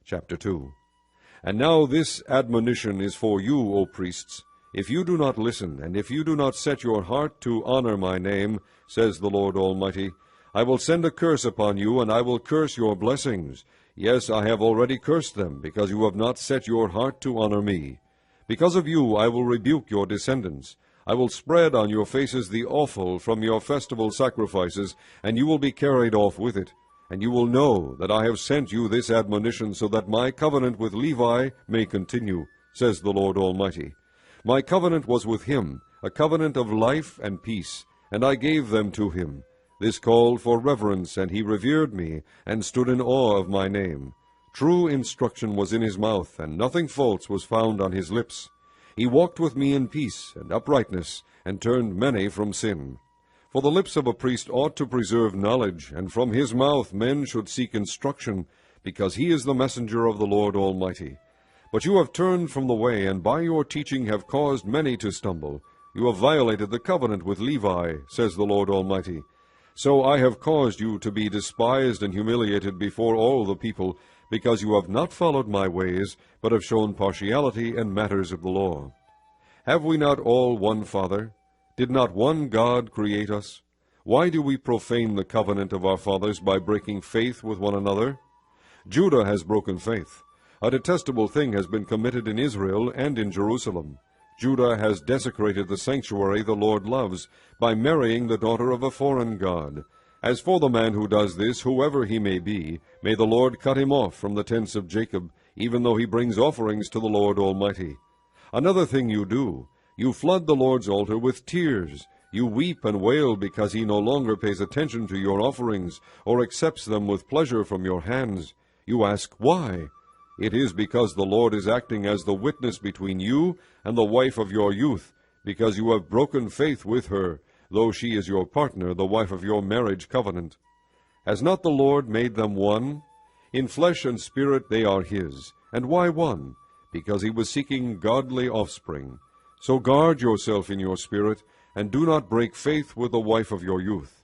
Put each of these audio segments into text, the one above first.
Chapter 2. And now this admonition is for you, O priests. If you do not listen, and if you do not set your heart to honor my name, says the Lord Almighty, I will send a curse upon you, and I will curse your blessings. Yes, I have already cursed them, because you have not set your heart to honor me. Because of you I will rebuke your descendants. I will spread on your faces the offal from your festival sacrifices, and you will be carried off with it. And you will know that I have sent you this admonition, so that my covenant with Levi may continue, says the Lord Almighty. My covenant was with him, a covenant of life and peace, and I gave them to him. This called for reverence, and he revered me, and stood in awe of my name. True instruction was in his mouth, and nothing false was found on his lips. He walked with me in peace and uprightness, and turned many from sin. For the lips of a priest ought to preserve knowledge, and from his mouth men should seek instruction, because he is the messenger of the Lord Almighty. But you have turned from the way, and by your teaching have caused many to stumble. You have violated the covenant with Levi, says the Lord Almighty. So I have caused you to be despised and humiliated before all the people, because you have not followed my ways, but have shown partiality in matters of the law. Have we not all one Father? Did not one God create us? Why do we profane the covenant of our fathers by breaking faith with one another? Judah has broken faith. A detestable thing has been committed in Israel and in Jerusalem. Judah has desecrated the sanctuary the Lord loves, by marrying the daughter of a foreign god. As for the man who does this, whoever he may be, may the Lord cut him off from the tents of Jacob, even though he brings offerings to the Lord Almighty. Another thing you do, you flood the Lord's altar with tears. You weep and wail because he no longer pays attention to your offerings, or accepts them with pleasure from your hands. You ask, why? It is because the Lord is acting as the witness between you and the wife of your youth, because you have broken faith with her, though she is your partner, the wife of your marriage covenant. Has not the Lord made them one? In flesh and spirit they are his. And why one? Because he was seeking godly offspring. So guard yourself in your spirit, and do not break faith with the wife of your youth.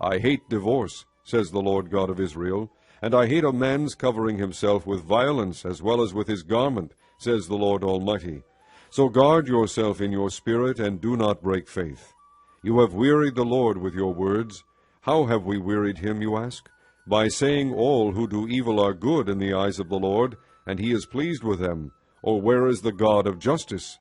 I hate divorce, says the Lord God of Israel, and I hate a man's covering himself with violence as well as with his garment, says the Lord Almighty. So guard yourself in your spirit, and do not break faith. You have wearied the Lord with your words. How have we wearied him, you ask? By saying all who do evil are good in the eyes of the Lord, and he is pleased with them. Or where is the God of justice?